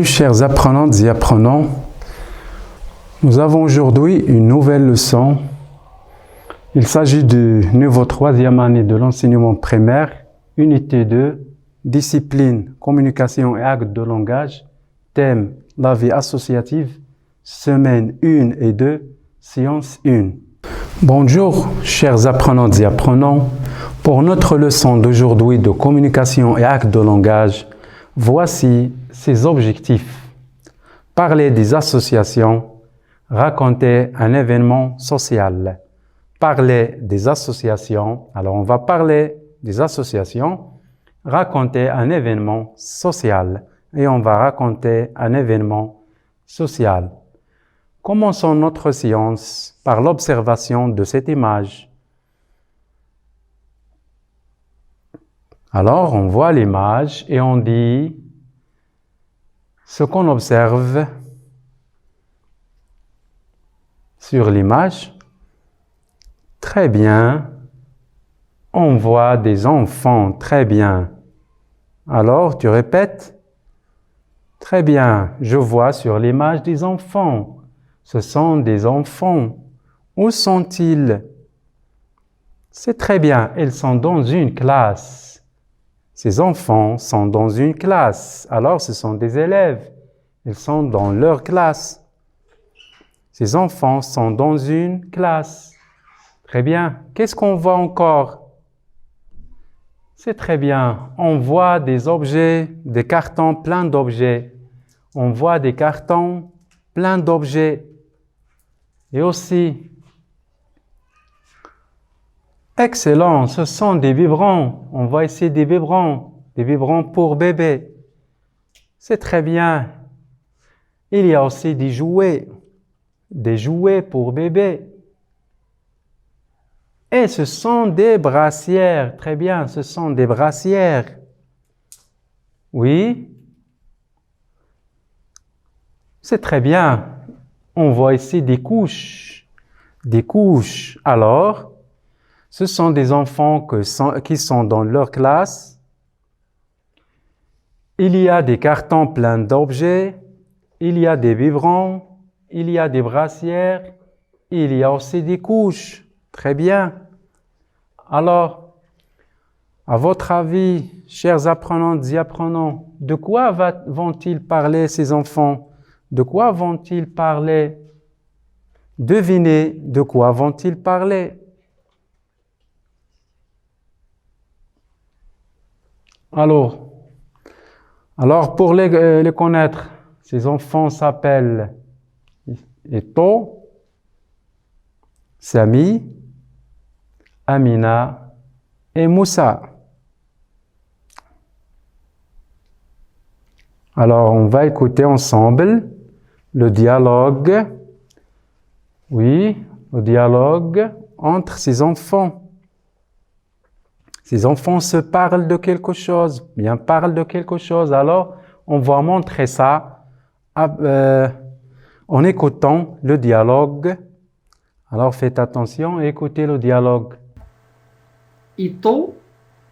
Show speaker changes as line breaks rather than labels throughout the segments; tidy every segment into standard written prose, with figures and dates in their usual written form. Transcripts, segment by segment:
Chers apprenantes et apprenants, nous avons aujourd'hui une nouvelle leçon. Il s'agit du niveau 3e année de l'enseignement primaire, unité 2, discipline, communication et actes de langage, thème, la vie associative, semaine 1 et 2, séance 1. Bonjour, chers apprenantes et apprenants. Pour notre leçon d'aujourd'hui de communication et actes de langage, voici ses objectifs. Parler des associations, raconter un événement social. Parler des associations, alors on va parler des associations, raconter un événement social et on va raconter un événement social. Commençons notre séance par l'observation de cette image. Alors, on voit l'image et on dit ce qu'on observe sur l'image. Très bien. On voit des enfants. Très bien. Alors, tu répètes. Très bien. Je vois sur l'image des enfants. Ce sont des enfants. Où sont-ils? C'est très bien. Ils sont dans une classe. Ces enfants sont dans une classe. Alors, ce sont des élèves. Ils sont dans leur classe. Ces enfants sont dans une classe. Très bien. Qu'est-ce qu'on voit encore? C'est très bien. On voit des objets, des cartons pleins d'objets. On voit des cartons pleins d'objets. Et aussi, excellent, ce sont des biberons. On voit ici des biberons pour bébé. C'est très bien. Il y a aussi des jouets pour bébé. Et ce sont des brassières. Très bien, ce sont des brassières. Oui. C'est très bien. On voit ici des couches. Des couches. Alors, ce sont des enfants qui sont dans leur classe. Il y a des cartons pleins d'objets. Il y a des biberons. Il y a des brassières. Il y a aussi des couches. Très bien. Alors, à votre avis, chers apprenantes et apprenants, de quoi vont-ils parler ces enfants? De quoi vont-ils parler? Devinez, de quoi vont-ils parler? Alors pour les connaître, ces enfants s'appellent Eto, Sami, Amina et Moussa. Alors, on va écouter ensemble le dialogue. Oui, le dialogue entre ces enfants. Ces enfants se parlent de quelque chose, bien parlent de quelque chose. Alors, on va montrer ça en écoutant le dialogue. Alors, faites attention et écoutez le dialogue.
Ito,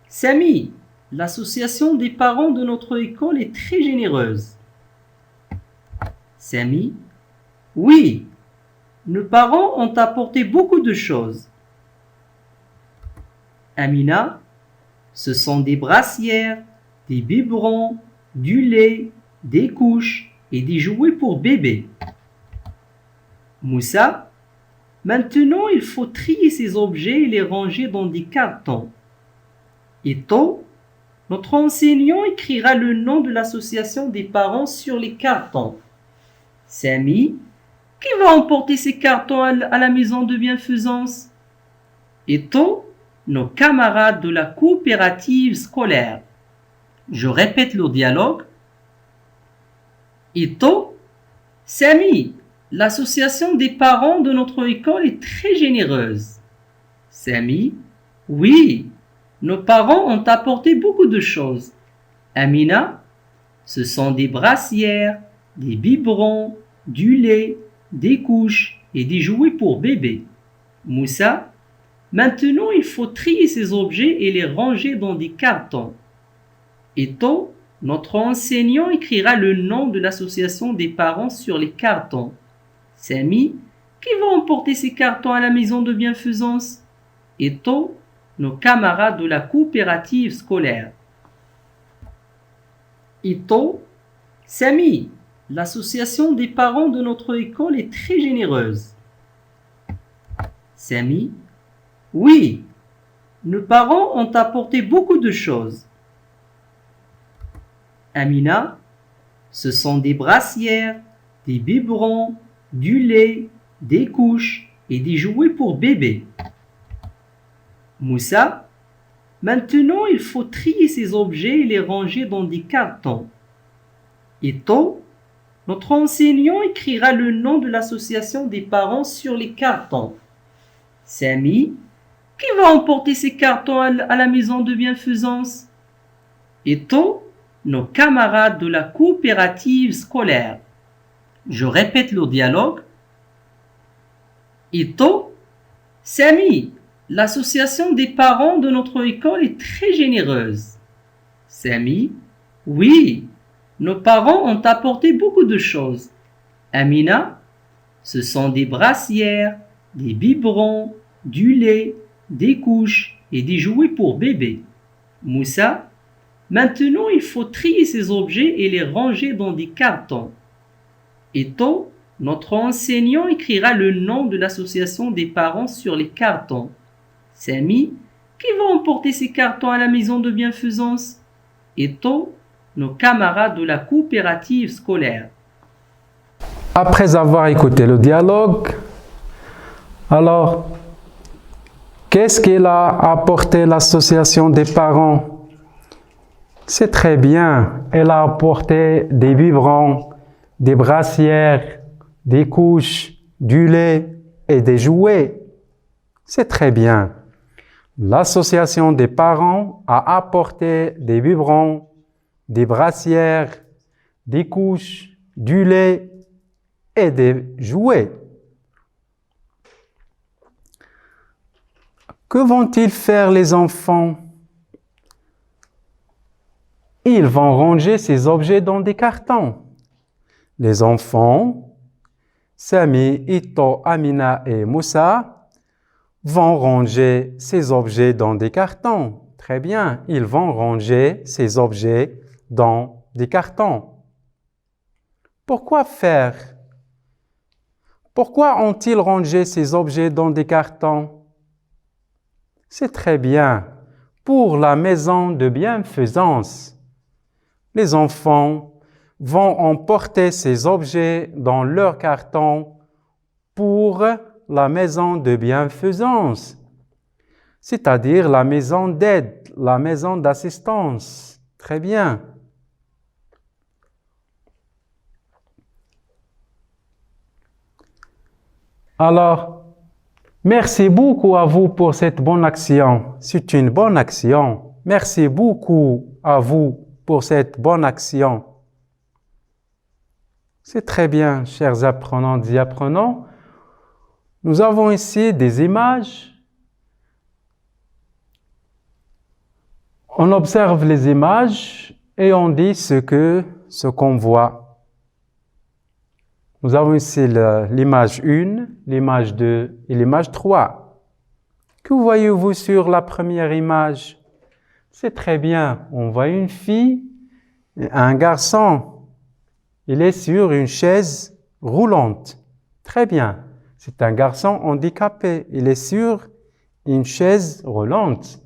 Sami, l'association des parents de notre école est très généreuse. Sami, oui, nos parents ont apporté beaucoup de choses. Amina, ce sont des brassières, des biberons, du lait, des couches et des jouets pour bébé. Moussa, maintenant il faut trier ces objets et les ranger dans des cartons. Eto, notre enseignant écrira le nom de l'association des parents sur les cartons. Sami, qui va emporter ces cartons à la maison de bienfaisance? Eto, nos camarades de la coopérative scolaire. Je répète le dialogue. Ito, Sami, l'association des parents de notre école est très généreuse. Sami, oui, nos parents ont apporté beaucoup de choses. Amina, ce sont des brassières, des biberons, du lait, des couches et des jouets pour bébé. Moussa, maintenant il faut trier ces objets et les ranger dans des cartons. Eto, Notre enseignant écrira le nom de l'association des parents sur les cartons. Samy, qui va emporter ces cartons à la maison de bienfaisance? Eto, nos camarades de la coopérative scolaire. Ito, Samy, l'association des parents de notre école est très généreuse. Samy, oui, nos parents ont apporté beaucoup de choses. Amina, ce sont des brassières, des biberons, du lait, des couches et des jouets pour bébé. Moussa, maintenant il faut trier ces objets et les ranger dans des cartons. Eto, notre enseignant écrira le nom de l'association des parents sur les cartons. Samy, qui va emporter ces cartons à la maison de bienfaisance? Eto, nos camarades de la coopérative scolaire. Je répète le dialogue. Ito, Samy, l'association des parents de notre école est très généreuse. Samy, oui, nos parents ont apporté beaucoup de choses. Amina, ce sont des brassières, des biberons, du lait, des couches et des jouets pour bébé. Moussa, maintenant il faut trier ces objets et les ranger dans des cartons. Eto, notre enseignant écrira le nom de l'association des parents sur les cartons. Samy, qui va emporter ces cartons à la maison de bienfaisance? Eto, nos camarades de la coopérative scolaire.
Après avoir écouté le dialogue, alors, qu'est-ce qu'il a apporté l'association des parents? C'est très bien, elle a apporté des biberons, des brassières, des couches, du lait et des jouets. C'est très bien. L'association des parents a apporté des biberons, des brassières, des couches, du lait et des jouets. Que vont-ils faire les enfants? Ils vont ranger ces objets dans des cartons. Les enfants, Samy, Ito, Amina et Moussa, vont ranger ces objets dans des cartons. Très bien, ils vont ranger ces objets dans des cartons. Pourquoi faire? Pourquoi ont-ils rangé ces objets dans des cartons? C'est très bien, pour la maison de bienfaisance. Les enfants vont emporter ces objets dans leur carton pour la maison de bienfaisance, c'est-à-dire la maison d'aide, la maison d'assistance. Très bien. Alors, merci beaucoup à vous pour cette bonne action. C'est une bonne action. Merci beaucoup à vous pour cette bonne action. C'est très bien, chers apprenantes et apprenants. Nous avons ici des images. On observe les images et on dit ce qu'on voit. Nous avons ici l'image 1, l'image 2 et l'image 3. Que voyez-vous sur la première image? C'est très bien. On voit une fille et un garçon. Il est sur une chaise roulante. Très bien. C'est un garçon handicapé. Il est sur une chaise roulante.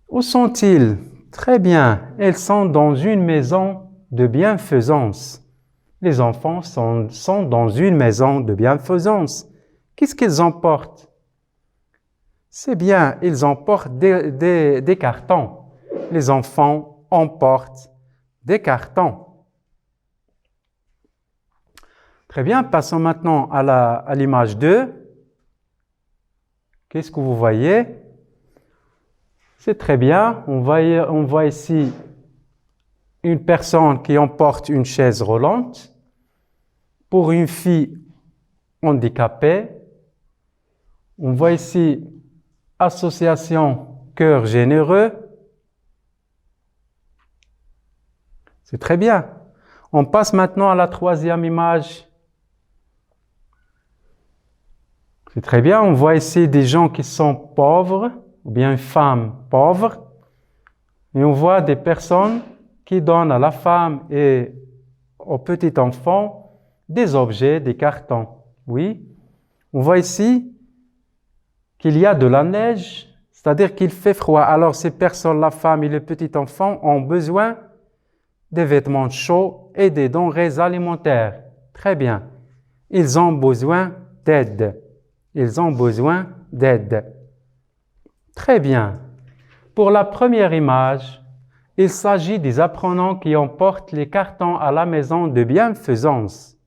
Où sont-ils? Très bien. Ils sont dans une maison de bienfaisance. Les enfants sont dans une maison de bienfaisance. Qu'est-ce qu'ils emportent? C'est bien, ils emportent des cartons. Les enfants emportent des cartons. Très bien, passons maintenant à l'image 2. Qu'est-ce que vous voyez? C'est très bien, on voit ici une personne qui emporte une chaise roulante. Pour une fille handicapée, on voit ici association Cœur Généreux. C'est très bien. On passe maintenant à la troisième image. C'est très bien. On voit ici des gens qui sont pauvres, ou bien une femme pauvre. Et on voit des personnes qui donnent à la femme et au petit enfant des objets, des cartons. Oui. On voit ici qu'il y a de la neige, c'est-à-dire qu'il fait froid. Alors ces personnes, la femme et le petit enfant, ont besoin des vêtements chauds et des denrées alimentaires. Très bien. Ils ont besoin d'aide. Ils ont besoin d'aide. Très bien. Pour la première image, il s'agit des apprenants qui emportent les cartons à la maison de bienfaisance.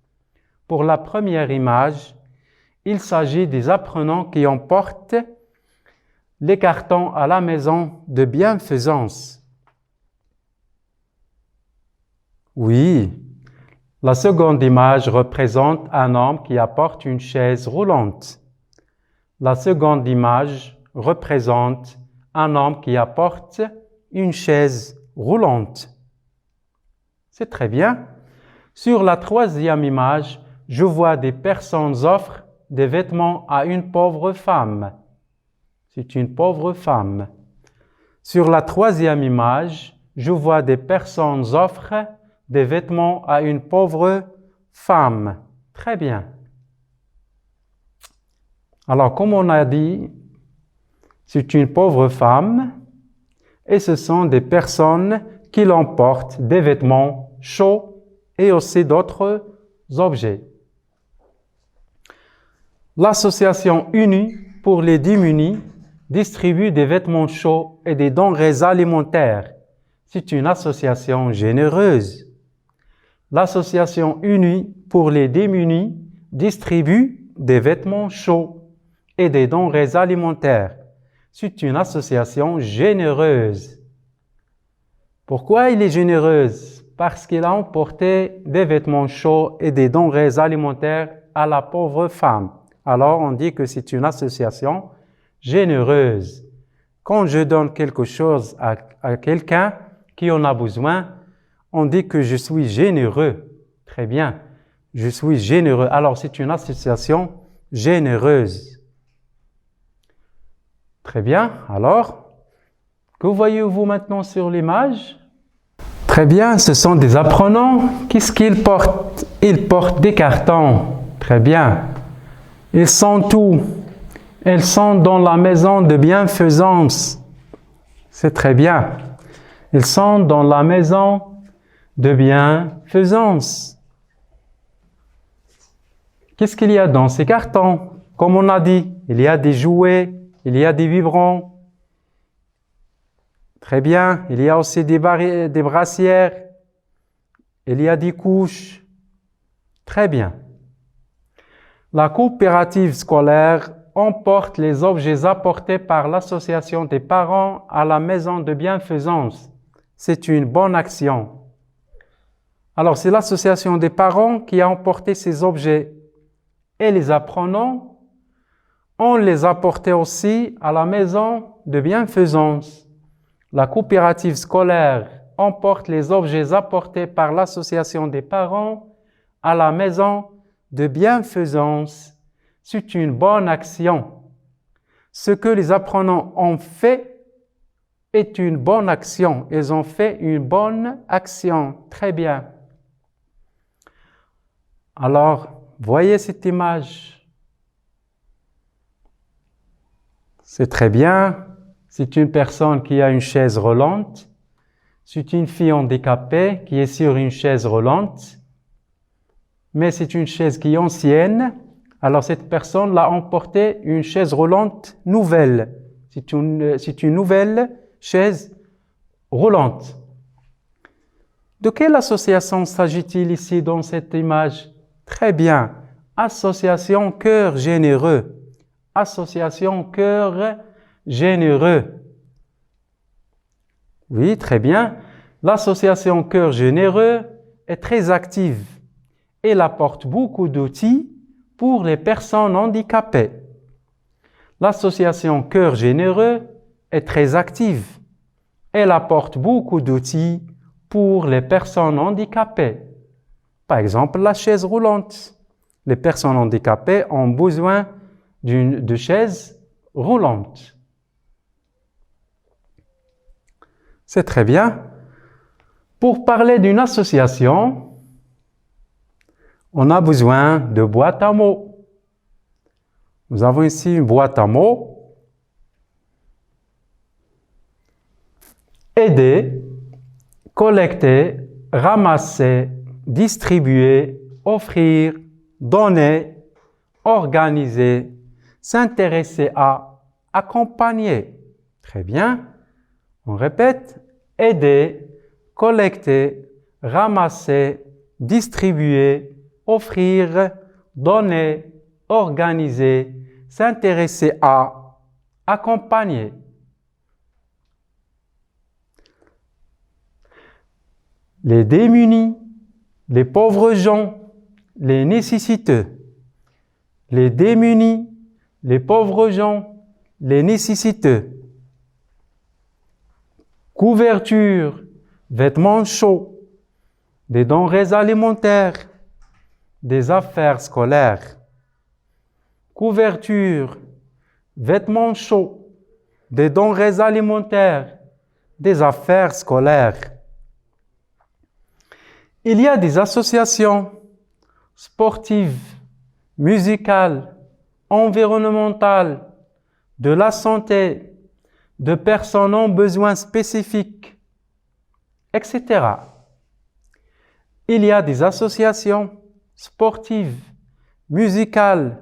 Pour la première image, il s'agit des apprenants qui emportent les cartons à la maison de bienfaisance. Oui, la seconde image représente un homme qui apporte une chaise roulante. La seconde image représente un homme qui apporte une chaise roulante. C'est très bien. Sur la troisième image, je vois des personnes offrent des vêtements à une pauvre femme. C'est une pauvre femme. Sur la troisième image, je vois des personnes offrent des vêtements à une pauvre femme. Très bien. Alors, comme on a dit, c'est une pauvre femme et ce sont des personnes qui l'emportent des vêtements chauds et aussi d'autres objets. L'association Unie pour les démunis distribue des vêtements chauds et des denrées alimentaires. C'est une association généreuse. L'association Unie pour les démunis distribue des vêtements chauds et des denrées alimentaires. C'est une association généreuse. Pourquoi il est généreuse? Parce qu'il a emporté des vêtements chauds et des denrées alimentaires à la pauvre femme. Alors on dit que c'est une association généreuse. Quand je donne quelque chose à quelqu'un qui en a besoin, on dit que je suis généreux. Très bien, je suis généreux. Alors c'est une association généreuse. Très bien, alors, que voyez-vous maintenant sur l'image? Très bien, ce sont des apprenants. Qu'est-ce qu'ils portent? Ils portent des cartons. Très bien. Ils sont où? Ils sont dans la maison de bienfaisance. C'est très bien. Ils sont dans la maison de bienfaisance. Qu'est-ce qu'il y a dans ces cartons? Comme on a dit, il y a des jouets, il y a des biberons. Très bien. Il y a aussi des brassières. Il y a des couches. Très bien. La coopérative scolaire emporte les objets apportés par l'association des parents à la maison de bienfaisance. C'est une bonne action. Alors, c'est l'association des parents qui a emporté ces objets. Et les apprenants, on les apportait aussi à la maison de bienfaisance. La coopérative scolaire emporte les objets apportés par l'association des parents à la maison de bienfaisance. C'est une bonne action. Ce que les apprenants ont fait est une bonne action. Ils ont fait une bonne action. Très bien. Alors, voyez cette image. C'est très bien. C'est une personne qui a une chaise roulante. C'est une fille handicapée qui est sur une chaise roulante. Mais c'est une chaise qui est ancienne. Alors cette personne l'a emporté une chaise roulante nouvelle. C'est une nouvelle chaise roulante. De quelle association s'agit-il ici dans cette image? Très bien. Association Cœur Généreux. Association Cœur Généreux. Oui, très bien. L'association Cœur Généreux est très active. Elle apporte beaucoup d'outils pour les personnes handicapées. L'association Cœur Généreux est très active. Elle apporte beaucoup d'outils pour les personnes handicapées. Par exemple, la chaise roulante. Les personnes handicapées ont besoin de chaises roulantes. C'est très bien. Pour parler d'une association, on a besoin de boîte à mots. Nous avons ici une boîte à mots. Aider, collecter, ramasser, distribuer, offrir, donner, organiser, s'intéresser à, accompagner. Très bien. On répète. Aider, collecter, ramasser, distribuer, offrir, donner, organiser, s'intéresser à, accompagner. Les démunis, les pauvres gens, les nécessiteux. Les démunis, les pauvres gens, les nécessiteux. Couverture, vêtements chauds, des denrées alimentaires, des affaires scolaires. Couverture, vêtements chauds, des denrées alimentaires, des affaires scolaires. Il y a des associations sportives, musicales, environnementales, de la santé, de personnes en besoins spécifiques, etc. Il y a des associations sportives, musicales,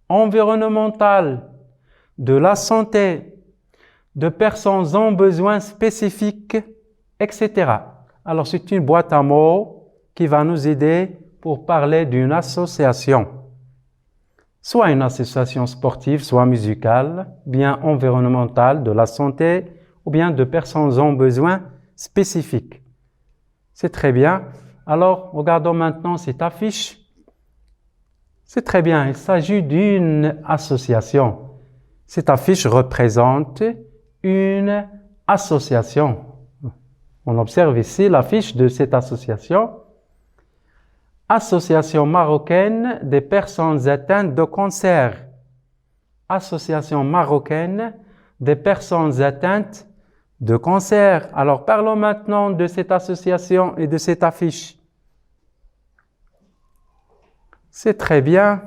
environnementales, de la santé, de personnes en besoins spécifiques, etc. Alors, c'est une boîte à mots qui va nous aider pour parler d'une association. Soit une association sportive, soit musicale, bien environnementale, de la santé, ou bien de personnes en besoin spécifiques. C'est très bien. Alors, regardons maintenant cette affiche. C'est très bien, il s'agit d'une association. Cette affiche représente une association. On observe ici l'affiche de cette association. Association marocaine des personnes atteintes de cancer. Association marocaine des personnes atteintes de cancer. Alors, parlons maintenant de cette association et de cette affiche. C'est très bien.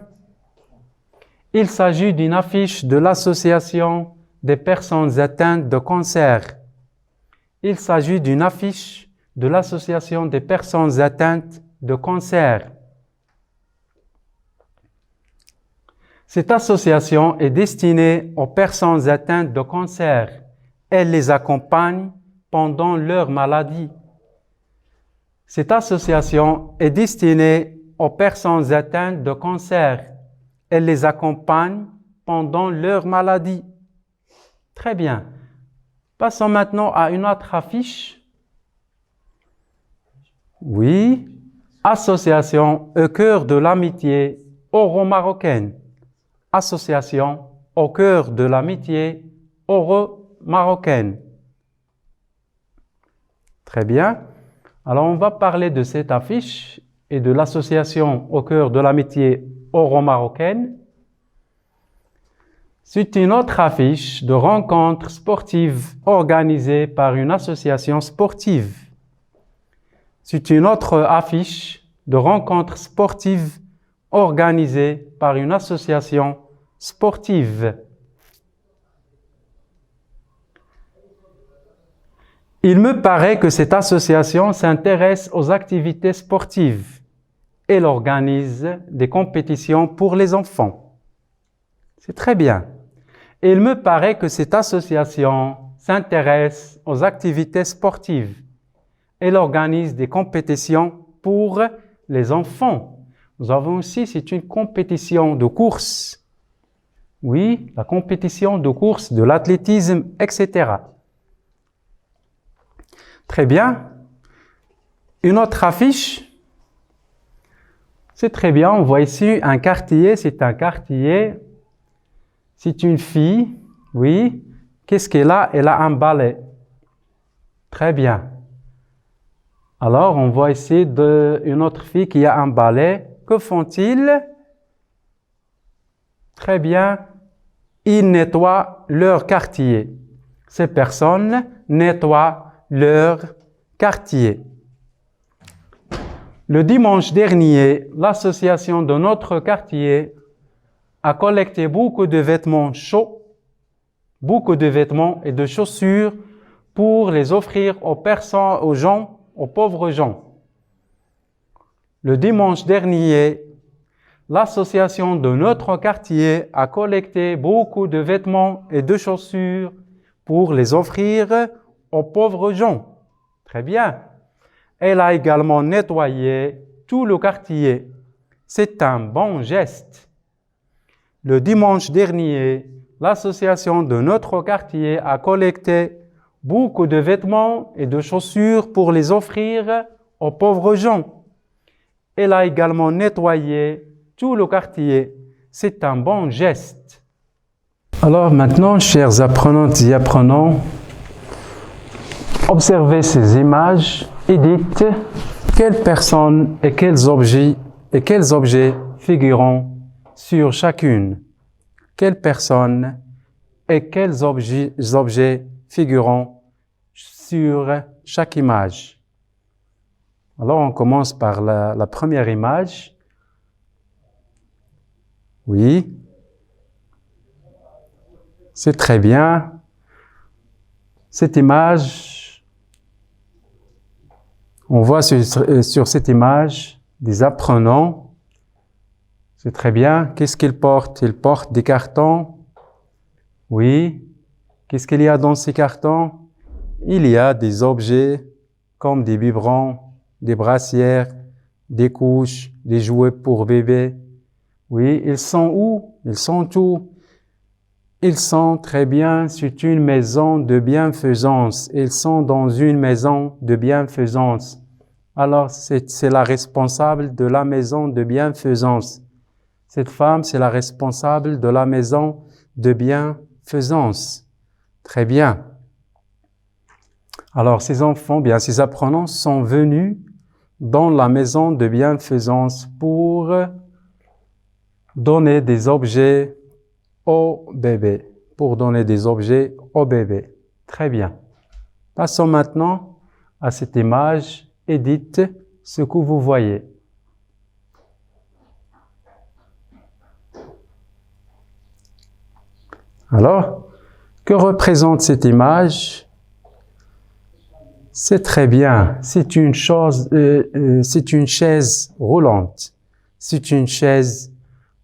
Il s'agit d'une affiche de l'association des personnes atteintes de cancer. Il s'agit d'une affiche de l'association des personnes atteintes de cancer. Cette association est destinée aux personnes atteintes de cancer. Elle les accompagne pendant leur maladie. Cette association est destinée aux personnes atteintes de cancer. Elle les accompagne pendant leur maladie. Très bien. Passons maintenant à une autre affiche. Oui. Association au cœur de l'amitié euro-marocaine. Association au cœur de l'amitié euro-marocaine. Très bien. Alors, on va parler de cette affiche et de l'association au cœur de l'amitié euro-marocaine. C'est une autre affiche de rencontre sportive organisée par une association sportive. C'est une autre affiche de rencontre sportive organisée par une association sportive. Il me paraît que cette association s'intéresse aux activités sportives. Elle organise des compétitions pour les enfants. C'est très bien. Il me paraît que cette association s'intéresse aux activités sportives. Elle organise des compétitions pour les enfants. Nous avons aussi, c'est une compétition de course. Oui, la compétition de course, de l'athlétisme, etc. Très bien. Une autre affiche. C'est très bien, on voit ici un quartier, c'est un quartier. C'est une fille, oui. Qu'est-ce qu'elle a? Elle a un balai. Très bien. Alors, on voit ici une autre fille qui a un balai. Que font-ils? Très bien. Ils nettoient leur quartier. Ces personnes nettoient leur quartier. Le dimanche dernier, l'association de notre quartier a collecté beaucoup de vêtements chauds, beaucoup de vêtements et de chaussures pour les offrir aux personnes, aux gens, aux pauvres gens. Le dimanche dernier, l'association de notre quartier a collecté beaucoup de vêtements et de chaussures pour les offrir aux pauvres gens. Très bien. Elle a également nettoyé tout le quartier. C'est un bon geste. Le dimanche dernier, l'association de notre quartier a collecté beaucoup de vêtements et de chaussures pour les offrir aux pauvres gens. Elle a également nettoyé tout le quartier. C'est un bon geste. Alors maintenant, chers apprenantes et apprenants, observez ces images et dites quelles personnes et quels objets figurent sur chacune. Quelles personnes et quels objets figurent sur chaque image. Alors on commence par la première image. Oui. C'est très bien. Cette image, on voit sur cette image des apprenants. C'est très bien. Qu'est-ce qu'ils portent? Ils portent des cartons. Oui. Qu'est-ce qu'il y a dans ces cartons? Il y a des objets comme des biberons, des brassières, des couches, des jouets pour bébés. Oui, ils sont où? Ils sont où? Ils sont très bien, c'est une maison de bienfaisance. Ils sont dans une maison de bienfaisance. Alors, c'est la responsable de la maison de bienfaisance. Cette femme, c'est la responsable de la maison de bienfaisance. Très bien. Alors, ces enfants, bien, ces apprenants sont venus dans la maison de bienfaisance pour donner des objets au bébé, pour donner des objets au bébé. Très bien. Passons maintenant à cette image et dites ce que vous voyez. Alors, que représente cette image? C'est très bien. C'est une chaise roulante. C'est une chaise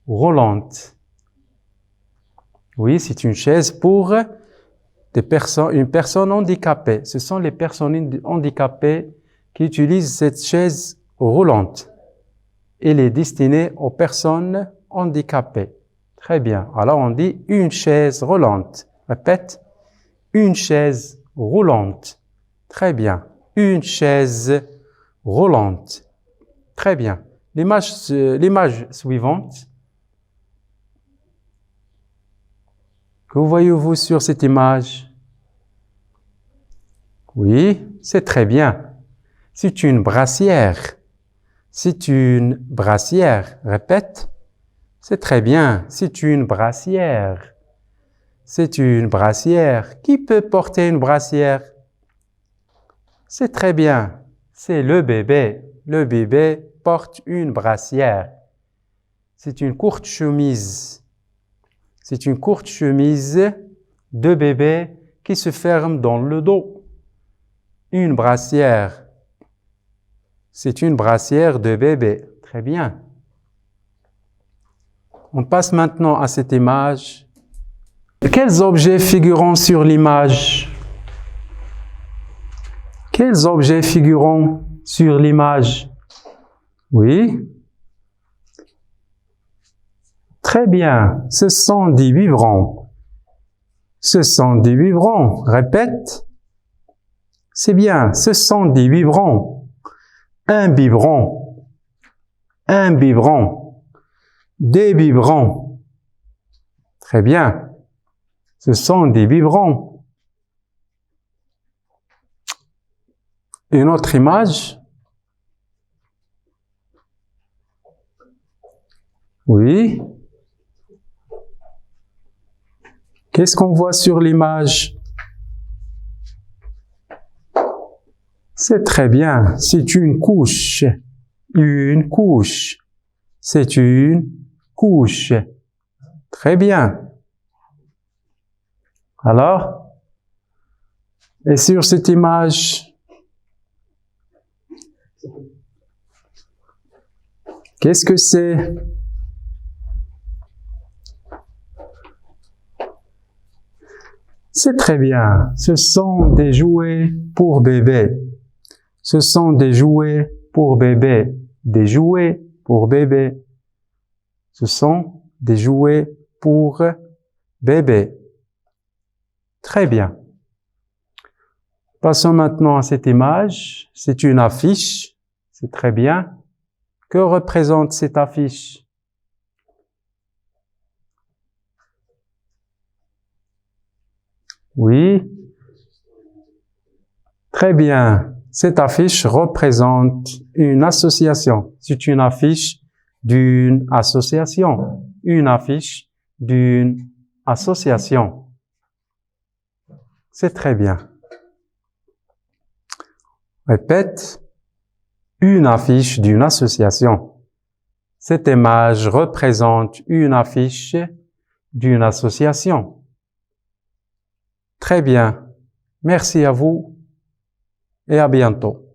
roulante. Oui, c'est une chaise pour une personne handicapée. Ce sont les personnes handicapées qui utilisent cette chaise roulante. Elle est destinée aux personnes handicapées. Très bien. Alors on dit une chaise roulante. Répète. Une chaise roulante. Très bien. Une chaise roulante. Très bien. L'image suivante. Que voyez-vous sur cette image? Oui, c'est très bien. C'est une brassière. C'est une brassière. Répète. C'est très bien. C'est une brassière. C'est une brassière. Qui peut porter une brassière? C'est très bien. C'est le bébé. Le bébé porte une brassière. C'est une courte chemise. C'est une courte chemise de bébé qui se ferme dans le dos. Une brassière. C'est une brassière de bébé. Très bien. On passe maintenant à cette image. Quels objets figurent sur l'image? Quels objets figurent sur l'image? Oui. Très bien. Ce sont des biberons. Ce sont des biberons. Répète. C'est bien. Ce sont des biberons. Un biberon. Un biberon. Des biberons. Très bien. Ce sont des biberons. Une autre image. Oui. Qu'est-ce qu'on voit sur l'image? C'est très bien. C'est une couche. Une couche. C'est une couche. Très bien. Alors, et sur cette image, qu'est-ce que c'est? C'est très bien. Ce sont des jouets pour bébé. Ce sont des jouets pour bébé. Des jouets pour bébé. Ce sont des jouets pour bébé. Très bien. Passons maintenant à cette image. C'est une affiche. C'est très bien. Que représente cette affiche? Oui. Très bien. Cette affiche représente une association. C'est une affiche d'une association. Une affiche d'une association. C'est très bien. Répète. Une affiche d'une association. Cette image représente une affiche d'une association. Très bien. Merci à vous et à bientôt.